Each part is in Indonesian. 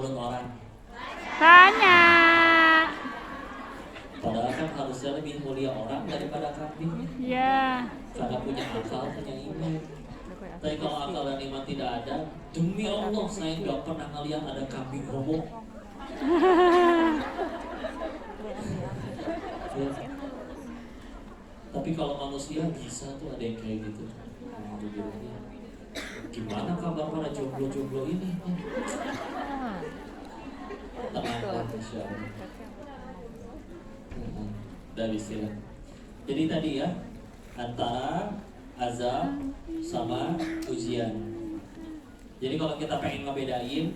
menurut orang? Banyak. Padahal kan harusnya lebih mulia orang daripada kambing. Ya. Karena punya akal, punya iman. Tapi kalau akal dan iman tidak ada, demi Allah saya nggak pernah ngeliat ada kambing homo. Ya. Tapi kalau manusia bisa tuh ada yang kayak gitu. Gimana kabar para jomblo-jomblo ini? Tenang, insya Allah. Udah istilah. Jadi tadi ya, antara azab sama ujian. Jadi kalau kita pengen ngebedain,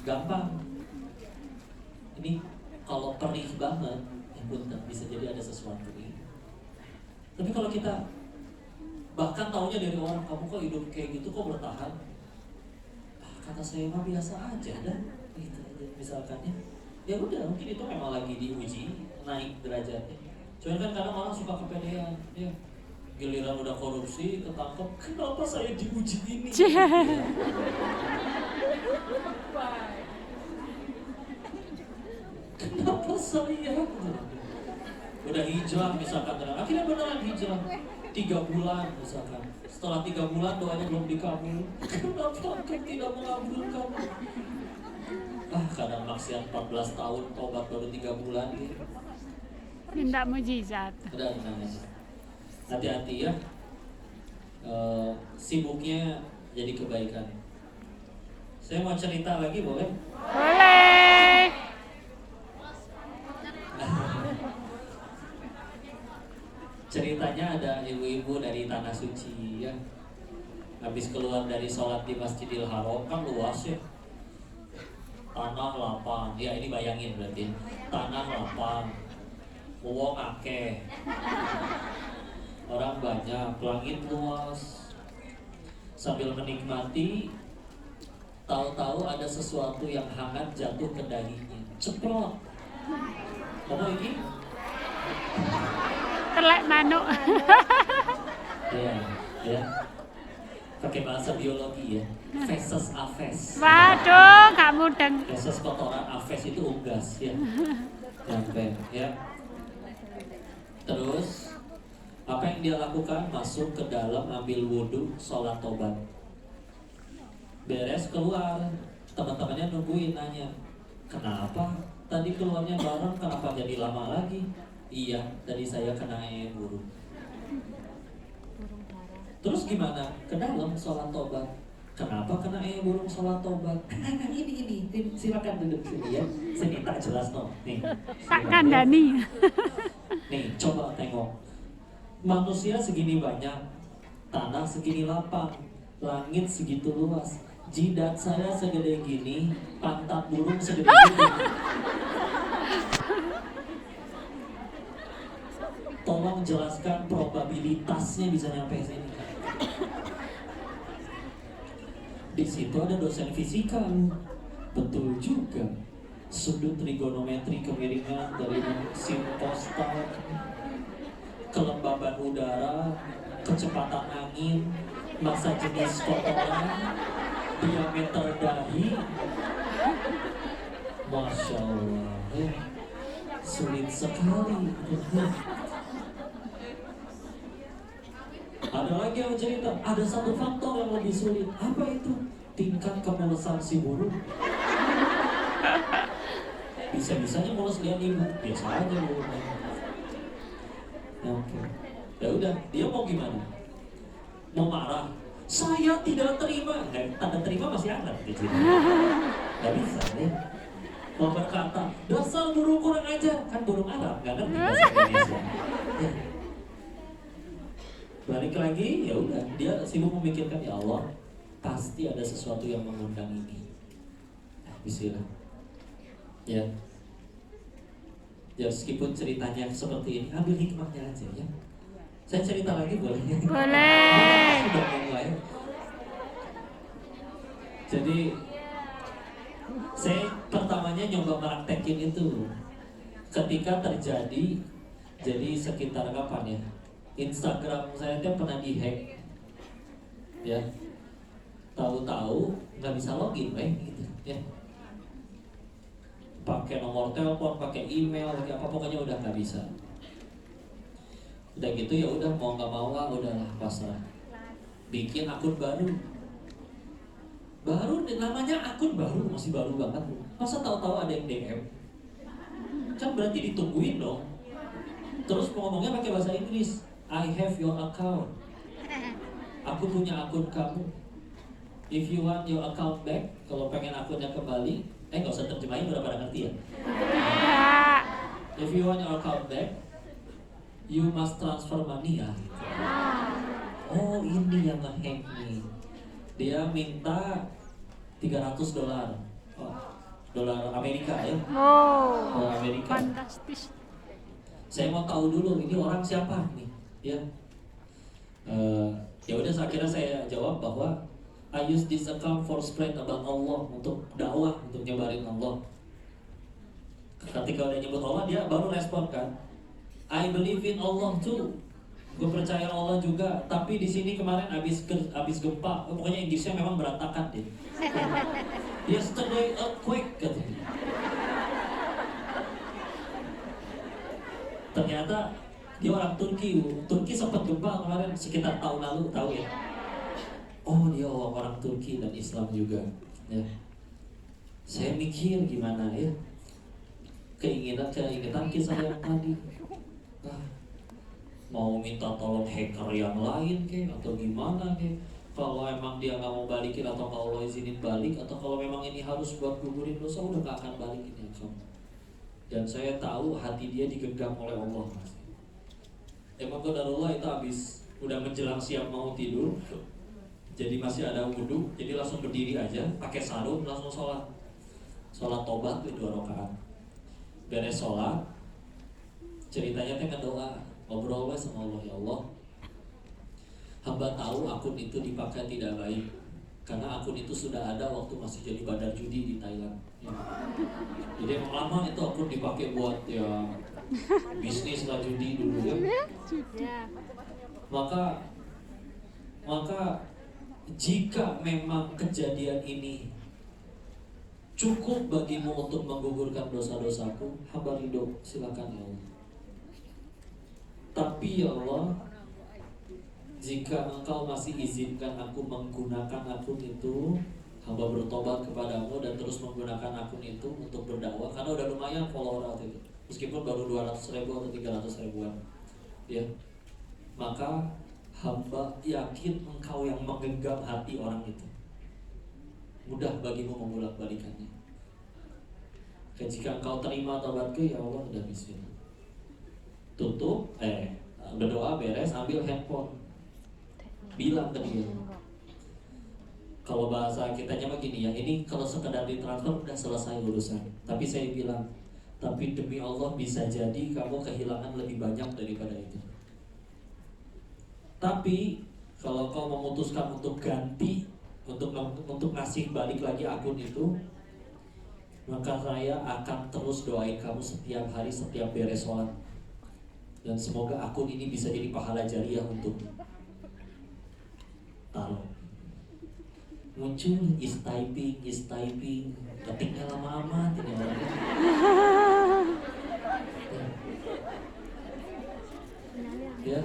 gampang. Ini kalau perih banget, ya punten, bisa jadi ada sesuatu nih. Tapi kalau kita bahkan taunya dari orang, kamu kok hidup kayak gitu, kok bertahan? Kata saya mah biasa aja dah, gitu aja misalkannya. Ya udah, mungkin itu memang lagi diuji, naik derajatnya. Cuman kan kadang orang suka kepedean, ya. Giliran udah korupsi, ketangkep, kenapa saya diuji ini? Kenapa saya? Udah hijrah misalkan, akhirnya beneran hijrah 3 bulan misalkan. Setelah 3 bulan doanya belum dikabul. Kenapa engkau tidak mengabulkan? Kadang maksiat 14 tahun, tobat baru 3 bulan gitu. Minta mujizat. Udah, hati-hati ya. Sibuknya jadi kebaikan. Saya mau cerita lagi, boleh? Boleh. Ceritanya ada ibu-ibu dari Tanah Suci ya. Habis keluar dari sholat di Masjidil Haram, kan luas ya. Tanah lapang, ya ini bayangin berarti. Tanah lapang, wong akeh, orang banyak, langit luas. Sambil menikmati, tahu-tahu ada sesuatu yang hangat jatuh ke dahinya. Ceplok. Apa ini? Telek manuk. Ya. Pakai bahasa biologi ya. Feses aves. Waduh, gak mudeng. Feses kotoran, aves itu unggas ya. Nyampe ya. Terus apa yang dia lakukan? Masuk ke dalam, ambil wudhu, sholat tobat. Beres keluar, teman-temannya nungguin, nanya, kenapa tadi keluarnya bareng, kenapa jadi lama lagi? Iya, tadi saya kena burung. Terus gimana? Ke dalam sholat tobat. Kenapa kena burung sholat tobat? ini, silakan duduk sini ya. Sini tak jelas no. Nih, Tak kandani. nih, coba tengok. Manusia segini banyak, tanah segini lapang, langit segitu luas. Jidat saya segede gini, pantat burung segede gini. Tolong jelaskan probabilitasnya bisa nyampe sini. Di situ ada dosen fisika. Betul juga. Sudut trigonometri kemiringan dari simpostal, kelembaban udara, kecepatan angin, massa jenis kotoran, diameter dahi. Masya Allah, sulit sekali. Ada lagi yang cerita, ada satu faktor yang lebih sulit. Apa itu? Tingkat kemelesan si burung. Bisa-bisanya mules lihat ibu, biasa aja burung. Oke. Ya udah, dia mau gimana? Mau marah? Saya tidak terima. Tanda terima masih ada di sini. Gak bisa ya. Mau berkata, dasar burung kurang ajar. Kan burung Arab, gak ngerti bahasa Indonesia. Ya. Balik lagi, ya udah, dia sibuk memikirkan, ya Allah, pasti ada sesuatu yang mengundang ini. Bismillah. Ya. Ya meskipun ceritanya seperti ini, ambil hikmahnya aja ya. Saya cerita lagi boleh? Boleh. Sudah mulai. Jadi saya pertamanya nyoba praktekin itu ketika terjadi, jadi sekitar kapan ya? Instagram saya tuh pernah dihack, ya. Tahu-tahu nggak bisa login, gitu, ya. pakai nomor telepon, pakai email, pakai apa, pokoknya udah nggak bisa. Udah gitu ya udah, mau nggak mau lah, udahlah pasrah. Bikin akun baru, namanya akun baru, masih baru banget. Masa tahu-tahu ada yang DM? Kan berarti ditungguin dong. Terus ngomongnya pakai bahasa Inggris. I have your account. Aku punya akun kamu. If you want your account back, kalau pengen akunnya kembali, nggak usah terjemahin, udah pada ngerti ya? Tidak. If you want your account back, you must transfer money ya. Oh, ini yang nge-hack nih. Dia minta $300. Oh, dolar Amerika ya. Oh, Dolar Amerika. fantastis. Saya mau tahu dulu ini orang siapa nih, ya. Ya udah, akhirnya saya jawab bahwa I use this account for spread about Allah, untuk dakwah, untuk nyebarin Allah. Ketika udah nyebut Allah, dia baru respon kan, I believe in Allah too. Gue percaya Allah juga, tapi di sini kemarin abis gempa, pokoknya Inggrisnya memang berantakan deh. Yesterday earthquake katanya. Ternyata dia orang Turki. Turki sempat gempa kemarin sekitar tahun lalu, tahu ya? Oh, dia orang Turki dan Islam juga. Ya. Saya mikir gimana ya? Keinginan kisah yang tadi. Mau minta tolong hacker yang lain atau gimana kalau emang dia nggak mau balikin, atau kalau Allah izinin balik, atau kalau memang ini harus buat gugurin dosa, udah nggak akan balikin ya kamu. Dan saya tahu hati dia digenggam oleh Allah, Mas. Emang qadarullah itu habis udah menjelang siap mau tidur, jadi masih ada wudhu, jadi langsung berdiri aja, pakai sarung, langsung sholat tobat 2 rakaat. Beres sholat, ceritanya kan doa, ngobrol sama Allah, ya Allah, hamba tahu akun itu dipakai tidak baik, karena akun itu sudah ada waktu masih jadi bandar judi di Thailand. Ya. Jadi emang lama itu akun dipakai buat ya bisnis lah, judi dulu ya. Maka jika memang kejadian ini cukup bagimu untuk menggugurkan dosa-dosaku, hamba ridho, silakan ya Allah. Tapi ya Allah, jika Engkau masih izinkan aku menggunakan akun itu, hamba bertobat kepadamu dan terus menggunakan akun itu untuk berdakwah, karena udah lumayan follower waktu itu, meskipun baru 200.000 atau 300.000-an ya. Maka hamba yakin Engkau yang menggenggam hati orang itu, mudah bagimu membolak-balikannya. Jika Engkau terima taubatku, ya Allah, udah bismillah. Tutup, berdoa beres, ambil handphone, bilang ke dia. Kalau bahasa kitanya begini ya, ini kalau sekedar ditransfer udah selesai urusan. Tapi saya bilang, tapi demi Allah bisa jadi kamu kehilangan lebih banyak daripada itu. Tapi kalau kau memutuskan untuk ganti, untuk ngasih balik lagi akun itu, maka saya akan terus doain kamu setiap hari, setiap beres sholat. Dan semoga akun ini bisa jadi pahala jariah untuk taruh. Muncul is typing, ketiknya lama amat ini orangnya. Ya,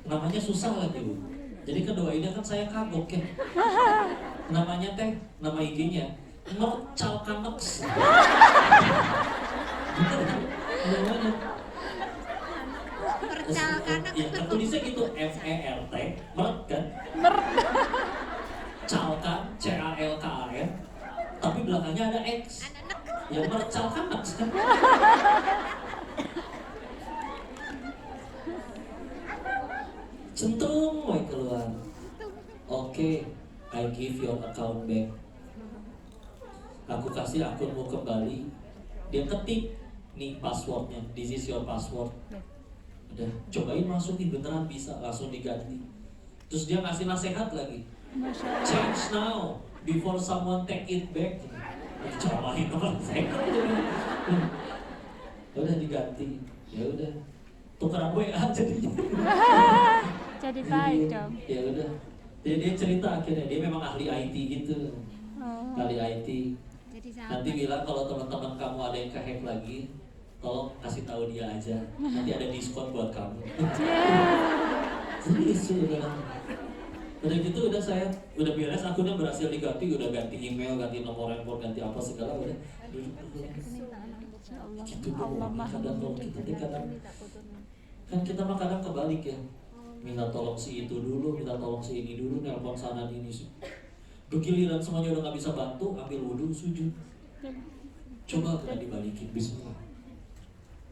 namanya susah lagi Bu. Jadi kedoainnya kan saya kagok ya. Namanya nama IG-nya Mercalkanex. Bener kan? Namanya Mercalkanex. Ya, tulisnya gitu, FERT, Mert kan? Calkan, CALKAN, tapi belakangnya ada X. Ya Mercalkanex kan? Centung mau keluar. Oke, I give your account back. Aku kasih akunmu kembali. Dia ketik nih passwordnya, this is your password. Udah, cobain masukin, beneran bisa, langsung diganti. Terus dia ngasih nasihat lagi, change now before someone take it back. Cobain teman saya. Udah diganti, ya udah, tukeran WA jadinya. Jadi baik dong. Ya udah, dia cerita akhirnya dia memang ahli IT gitu, Oh. ahli IT. Jadi Nanti bilang kalau teman-teman kamu ada yang kehack lagi, tolong kasih tahu dia aja. Nanti ada diskon buat kamu. Serius udah. Udah gitu udah saya udah beres, akunnya berhasil diganti, udah ganti email, ganti nomor handphone, ganti apa segala udah. Gitu Allah doang. Maha Kadang kalau kita kadang kan kita mah kadang kebalik ya. Minta tolong si itu dulu, minta tolong si ini dulu, nelpon sana ini sih. Giliran semuanya udah nggak bisa bantu, ambil wudhu, sujud. Coba kena dibalikin, bismillah.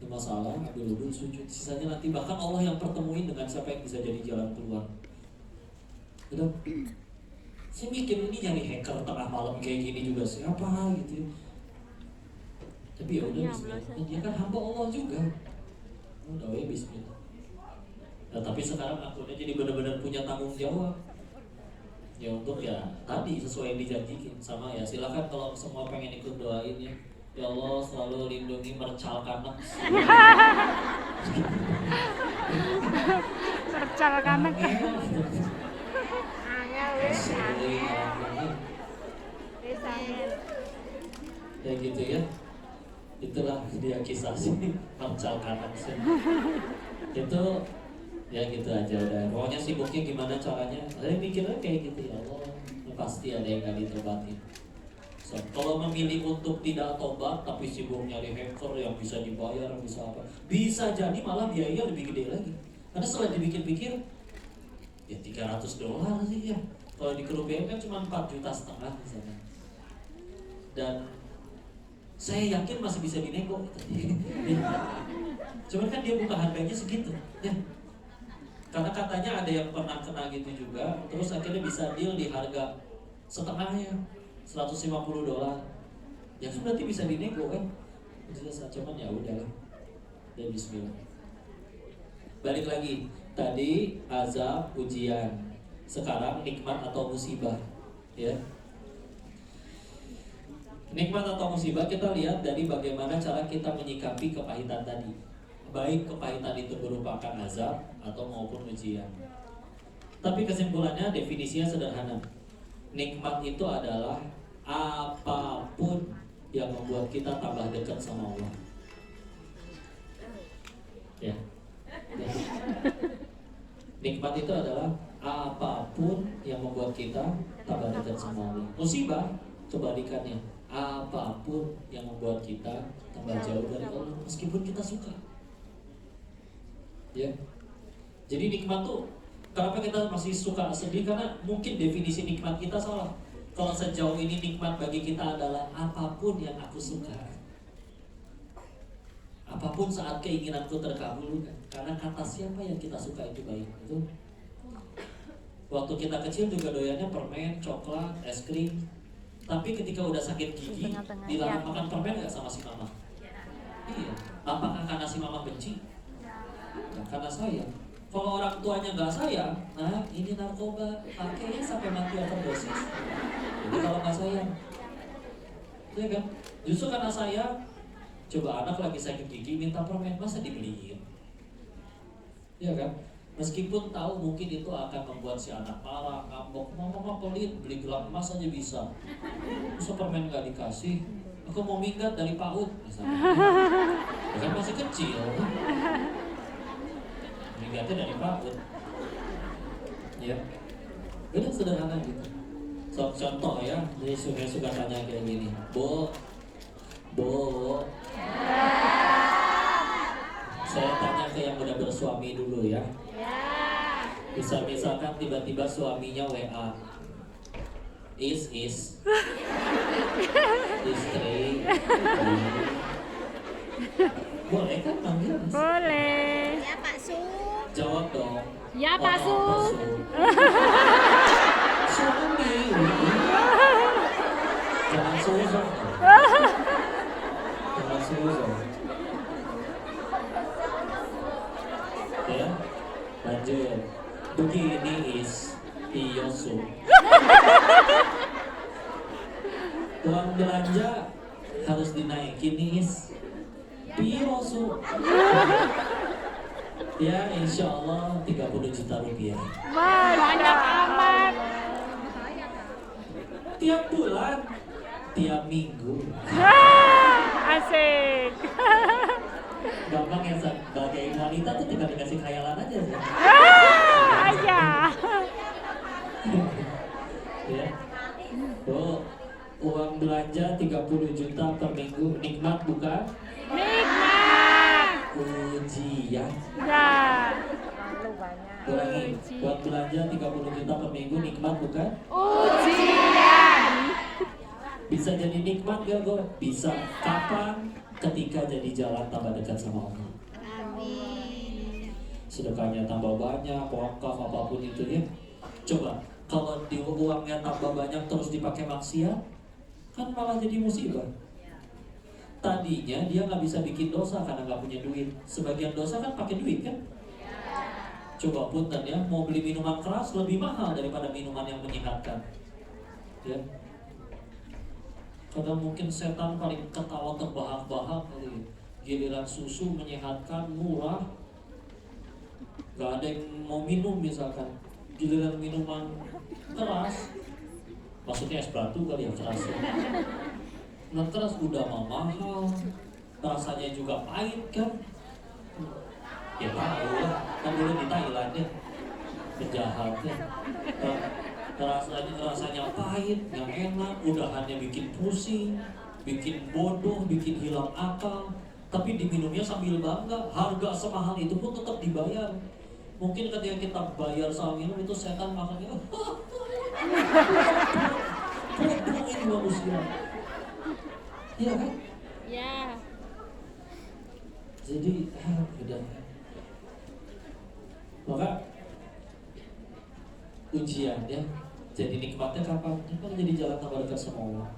Ini masalah, ambil wudhu, sujud. Sisanya nanti bahkan Allah yang pertemuin dengan siapa yang bisa jadi jalan keluar. Udah. Saya mikir ini nyari hacker tengah malam kayak gini juga siapa gitu. Tapi ya udah bismillah. Dia kan hamba Allah juga. Udah ya bismillah. Nah, tapi sekarang akunnya jadi benar-benar punya tanggung jawab. Ya untuk ya tadi sesuai yang dijanjikan sama ya silakan kalau semua pengen ikut doain ya. Ya Allah selalu lindungi mercal kanak. Mercal kanak. Ya gitu ya. Itulah dia kisah sih mercal kanak sih. Itu ya gitu aja udah. Pokoknya sibuknya gimana caranya. Saya mikirnya kayak gitu ya Allah. Pasti ada yang gak ditobatin. So, kalau memilih untuk tidak tobat tapi sibuk nyari hacker yang bisa dibayar, bisa apa, bisa jadi malah biaya lebih gede lagi. Karena setelah dipikir-pikir, ya $300 sih ya. Kalau di kru BM kan cuma 4,5 juta misalnya. Dan saya yakin masih bisa dinego. Cuman kan dia buka harganya segitu. Ya. Karena katanya ada yang pernah kena gitu juga, terus akhirnya bisa deal di harga setengahnya. $150 ya kan berarti bisa dinego kan. Cuman ya udahlah ya bismillah. Balik lagi tadi azab ujian, sekarang nikmat atau musibah ya. Nikmat atau musibah kita lihat dari bagaimana cara kita menyikapi kepahitan tadi, baik kepahitan itu merupakan azab atau maupun ujian. Tapi kesimpulannya definisinya sederhana. Nikmat itu adalah apapun yang membuat kita tambah dekat sama Allah. Ya. Nikmat itu adalah apapun yang membuat kita tambah dekat sama Allah. Musibah kebalikannya, apapun yang membuat kita tambah jauh dari Allah meskipun kita suka. Ya. Jadi nikmat tuh kenapa kita masih suka sedih? Karena mungkin definisi nikmat kita salah. Kalau sejauh ini nikmat bagi kita adalah apapun yang aku suka, apapun saat keinginanku terkabulkan. Karena kata siapa yang kita suka itu baik. Itu waktu kita kecil juga doyannya permen, coklat, es krim. Tapi ketika udah sakit gigi, dilarang makan permen nggak sama si mama? Iya. Apakah karena si mama benci? Ya, karena sayang. Kalau orang tuanya nggak sayang, nah ini narkoba, pakainya sampai mati overdosis. Jadi kalau nggak sayang, ya kan? Justru karena sayang, coba anak lagi sakit gigi minta permen, masa dibeliin? Ya kan? Meskipun tahu mungkin itu akan membuat si anak marah, ngambek, mama pelit, beli gelang emas aja bisa. Masa permen nggak dikasih? Aku mau minggat dari PAUD, misalnya. Ya kan masih kecil. Minggatnya dari PAUD. Ya, udah sederhana gitu. So, contoh ya, jadi suka tanya kayak gini, Bo, saya tanya ke yang udah bersuami dulu ya. Bisa misalkan tiba-tiba suaminya WA, istri, boleh kan panggil? Boleh. Ya Pak Su. Jawab dong. Ya Pak Su. Suami. Jangan suzon. Jangan suzon. Ya, lanjut. Begini Yosu. Uang belanja harus dinaikin Yosu. Ya, insya Allah 30 juta rupiah. Banyak amat. Tiap bulan tiap minggu. Asik. Gampang ya, sebagai wanita tuh tinggal dikasih khayalan aja sih. Aja. Ya. Oh, uang belanja 30 juta per minggu, nikmat bukan? Nikmat. Ujian. Ya. Ulangi, uang belanja 30 juta per minggu, nikmat bukan? Ujian. Bisa jadi nikmat gak, Go? Bisa. Kapan? Ketika jadi jalan tambah dekat sama Allah. Amin. Sedekahnya tambah banyak, wakaf apapun itu ya. Coba, kalau di uangnya tambah banyak terus dipakai maksiat, kan malah jadi musibah. Tadinya dia nggak bisa bikin dosa karena nggak punya duit. Sebagian dosa kan pakai duit kan? Coba punten ya, mau beli minuman keras lebih mahal daripada minuman yang menyehatkan. Ya. Kadang mungkin setan paling ketawa terbahak-bahak kali ya. Giliran susu menyehatkan, murah, nggak ada yang mau minum misalkan. Giliran minuman keras, maksudnya es batu kali ya, keras ya. Nah keras udah mahal, rasanya juga pahit kan. Ya tahu lah, kan dulu di Thailand ya, penjahat ya. Rasanya pahit, nggak enak, udahannya bikin pusing, bikin bodoh, bikin hilang akal. Tapi diminumnya sambil bangga, harga semahal itu pun tetap dibayar. Mungkin ketika kita bayar sama minum itu setan makannya, bodoh ini manusia. Iya kan? Ya. Jadi, udah. Maka ujian ya. Jadi nikmatnya kapan? Kan jadi jalan tambah dekat sama Allah.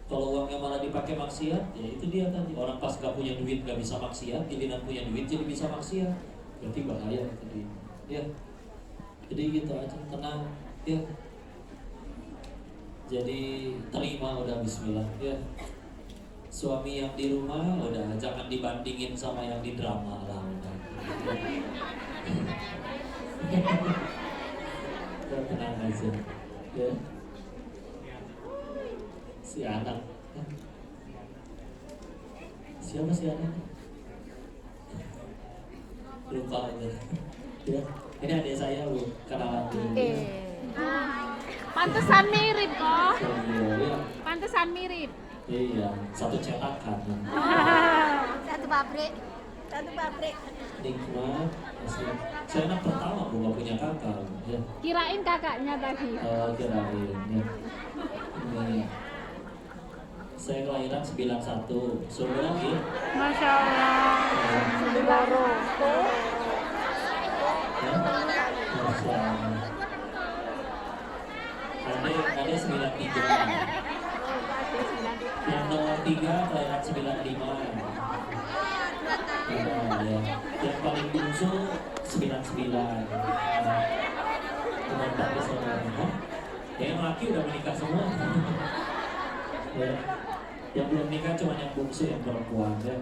Kalau uangnya malah dipakai maksiat, ya itu dia tadi. Orang pas gak punya duit gak bisa maksiat, giliran punya duit jadi bisa maksiat. Berarti bahaya tadi. Ya. Jadi gitu aja, tenang ya. Jadi terima udah bismillah ya. Suami yang di rumah udah jangan dibandingin sama yang di drama lah udah. Udah tenang aja ya. Si anak siapa si anak? Lupa aja ya. Ini adik saya Bu, kenalan dulu ya. Pantesan mirip kok. Ya. Pantesan mirip. Iya, satu cetakan. Satu pabrik. Satu pabrik. Nikmat, saya anak pertama Bu, gak punya kakak ya. Kirain kakaknya tadi. Kirain ya. Ini saya kelahiran 91, Solo ya. Masya Allah. Loro. Ya. Masya Allah. Ada 93. Yang nomor 3 kelahiran 95. Ya. Yang paling bungsu 99. Cuma 4 saudara. Yang laki udah menikah semua. Ya. Yang belum nikah cuma yang bungsu, yang perempuan ya.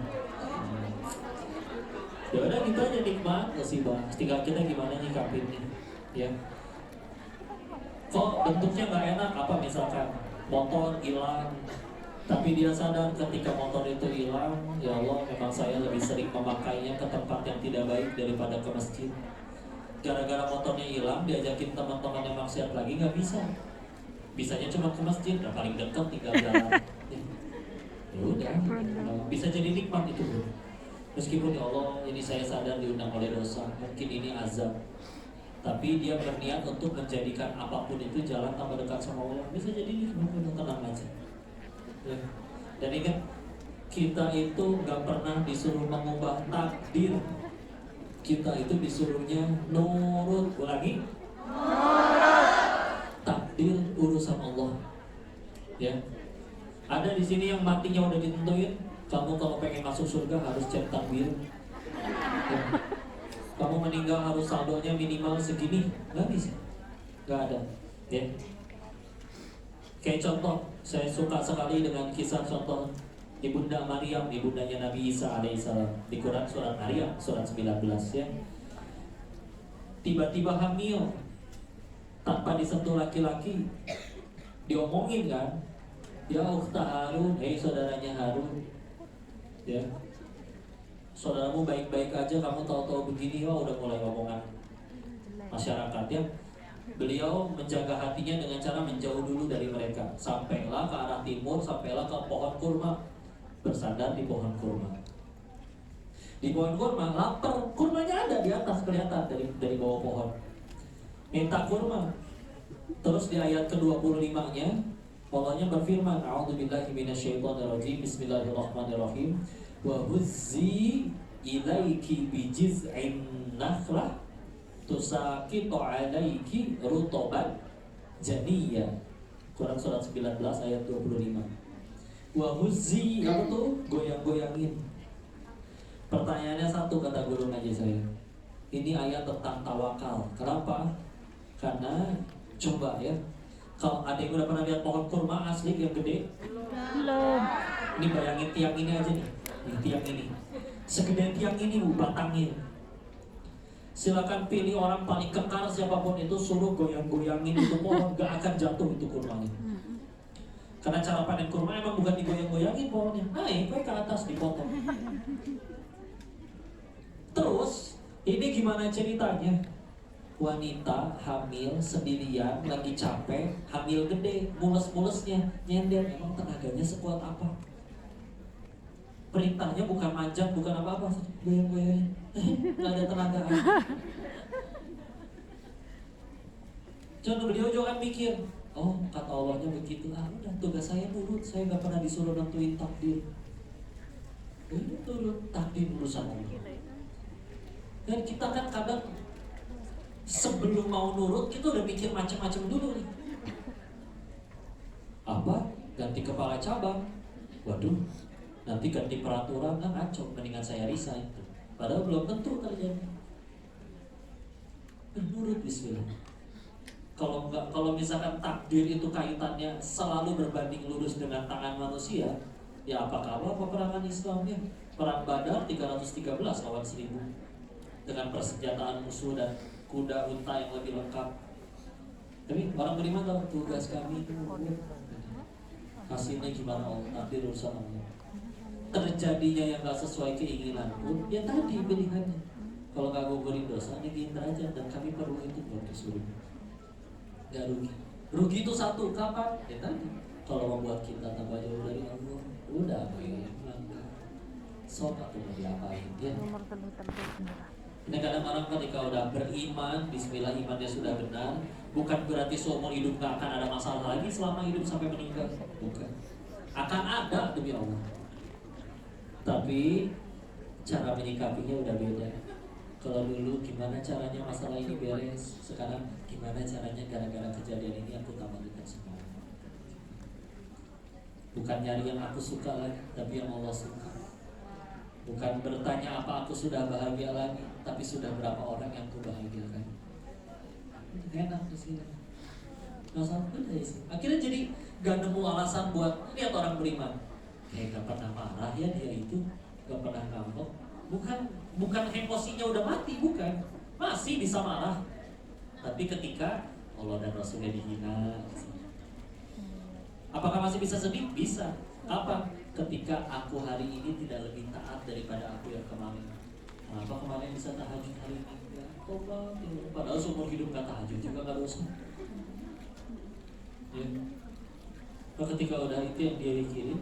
Ya udah gitu aja, nikmat musibah. Tinggal kita gimana nyikapinnya ya. Kok bentuknya nggak enak apa, misalkan motor hilang, tapi dia sadar ketika motor itu hilang, ya Allah memang saya lebih sering memakainya ke tempat yang tidak baik daripada ke masjid. Gara-gara motornya hilang, diajakin teman-teman yang maksiat lagi nggak bisa. Bisanya cuma ke masjid, udah paling dekat tinggal jalan. Ya udah, bisa jadi nikmat itu bro. Meskipun ya Allah ini saya sadar diundang oleh dosa, mungkin ini azab, tapi dia berniat untuk menjadikan apapun itu jalan tambah dekat sama Allah. Bisa jadi nikmat, tenang aja ya. Dan ingat, kita itu gak pernah disuruh mengubah takdir, kita itu disuruhnya nurut. Ulangi, takdir urusan Allah ya. Ada di sini yang matinya udah ditentuin. Kamu kalau pengen masuk surga harus centang biru ya. Kamu meninggal harus saldonya minimal segini, nggak bisa, nggak ada ya. Kayak contoh, saya suka sekali dengan kisah contoh Ibunda Maryam, ibundanya Nabi Isa alaihissalam, di Quran surat Maryam surat 19 ya. Tiba-tiba hamil tanpa disentuh laki-laki, diomongin kan, Ya ukhta Harun, hei saudaranya Harun, ya saudaramu baik-baik aja, kamu tahu-tahu begini, oh udah mulai omongan masyarakat ya. Beliau menjaga hatinya dengan cara menjauh dulu dari mereka. Sampailah ke arah timur, sampailah ke pohon kurma, bersandar di pohon kurma. Di pohon kurma, lapar, kurmanya ada di atas kelihatan dari bawah pohon. Minta kurma. Terus di ayat ke-25-nya Allahnya berfirman, A'udzubillahi minasyaitonirrajim, Bismillahirrahmanirrahim. Wa huzzi ilaiki bijiz'in nakhlah tusaqitu 'alaiki rutoban janiyya. Quran surat 19 ayat 25. Wa huzzi, apa tuh? Goyang-goyangin. Pertanyaannya satu, kata guru ngaji saya. Ini ayat tentang tawakal. Kenapa? Karena coba ya, kalau ada yang udah pernah lihat pohon kurma asli yang gede? Belum. Ini bayangin tiang ini aja nih. Nih tiang ini. Segede tiang ini Bu, batangnya. Silakan pilih orang paling kekar siapapun itu, suruh goyang-goyangin itu pohon, gak akan jatuh itu kurmanya. Karena cara panen kurma emang bukan digoyang-goyangin pohonnya. Naik ke atas dipotong. Terus, ini gimana ceritanya? Wanita hamil sendirian, lagi capek, hamil gede, mules-mulesnya, nyender. Emang tenaganya sekuat apa? Perintahnya bukan manjat, bukan apa-apa, goyang-goyangin. Gak ada tenaga. Contoh beliau juga kan mikir, oh kata Allahnya begitu, udah tugas saya nurut, saya gak pernah disuruh nentuin takdir. Turut takdir urusan Allah. Dan kita kan kadang sebelum mau nurut kita udah mikir macam-macam dulu nih. Apa? Ganti kepala cabang. Waduh, nanti ganti peraturan kan kacau, mendingan saya resign. Padahal belum tentu terjadi. Nurut bismillah. Kalau misalkan takdir itu kaitannya selalu berbanding lurus dengan tangan manusia, ya apa kabar peperangan Islamnya? Perang Badar 313 lawan 1000 dengan persenjataan musuh dan kuda unta yang lebih lengkap. Tapi orang beriman tahu tugas kami itu hasilnya gimana Allah, takdir urusan Allah. Terjadinya yang gak sesuai keinginan pun, ya tadi pilihannya. Kalau gak gugurin dosa, ini derajat dan kami perlu itu buat disuruh. Gak rugi. Rugi itu satu, kapan? Ya tadi. Kalau membuat kita tambah jauh dari Allah, udah melangkah. Sok atau mau diapain ya? Ini kadang orang ketika udah beriman, bismillah imannya sudah benar, bukan berarti seumur hidup gak akan ada masalah lagi selama hidup sampai meninggal. Bukan. Akan ada demi Allah. Tapi cara menyikapinya udah beda. Kalau dulu gimana caranya masalah ini beres, sekarang gimana caranya gara-gara kejadian ini aku tambah dekat sama Allah. Bukan nyari yang aku suka lagi, tapi yang Allah suka. Bukan bertanya apa aku sudah bahagia lagi, tapi sudah berapa orang yang aku bahagiakan. Enak di sini. Masalah udah sih. Akhirnya jadi gak nemu alasan buat lihat orang beriman. Gak pernah marah ya dia itu, gak pernah ngambek. Bukan emosinya udah mati, bukan. Masih bisa marah. Tapi ketika Allah dan Rasulnya dihina, apakah masih bisa sedih? Bisa. Apa? Ketika aku hari ini tidak lebih taat daripada aku yang kemarin. Kenapa kemarin bisa tahajud hari ini? Ya, tobat. Padahal seumur hidup gak tahajud juga gak dosa. Ya. Nah, ketika udah itu yang dia pikirin,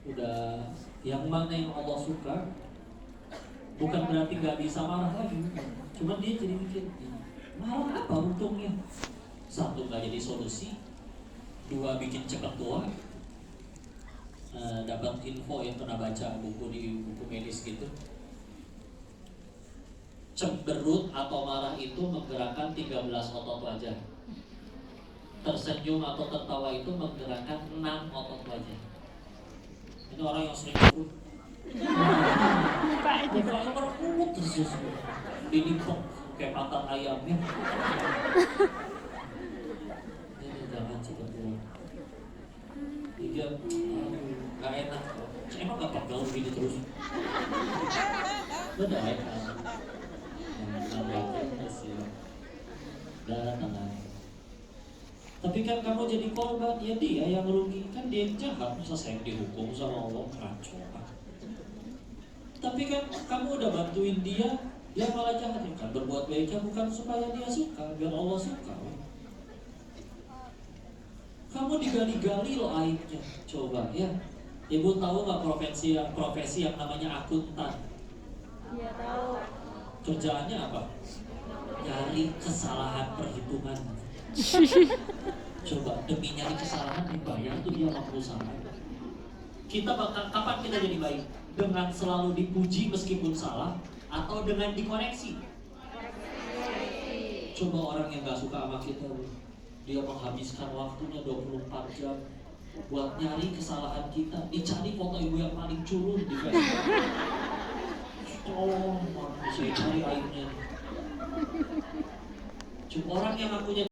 udah yang mana yang Allah suka, bukan berarti gak bisa marah lagi. Cuma dia jadi mikir, marah apa untungnya? Satu, gak jadi solusi. Dua, bikin cepat tua. Dapat info yang pernah baca buku di buku medis gitu. Cemberut atau marah itu menggerakkan 13 otot wajah. Tersenyum atau tertawa itu menggerakkan 6 otot wajah. Ini orang yang sering berut. Mukanya berkurut terus. Ini kok kayak patah ayamnya. Ini jangan cepat tua. Dia gak enak. Emang gak pegel begini terus? Udah enak. Udah tenang. Tapi kan kamu jadi korban, ya dia yang rugi. Kan dia yang jahat, masa saya yang dihukum sama Allah, kacau. Tapi kan kamu udah bantuin dia malah jahat. Ya kan berbuat baiknya bukan supaya dia suka, biar Allah suka. Kamu digali-gali loh aibnya. Coba ya. Ibu tahu nggak profesi yang namanya akuntan? Iya tahu. Kerjaannya apa? Nyari kesalahan perhitungan. Coba demi nyari kesalahan dibayar tuh dia sama perusahaan. Kita bakal kapan kita jadi baik? Dengan selalu dipuji meskipun salah atau dengan dikoreksi? Coba orang yang nggak suka sama kita, dia menghabiskan waktunya 24 jam buat nyari kesalahan kita, dicari foto ibu yang paling culun di Facebook. Oh, saya cari aibnya. Cuma orang yang akunya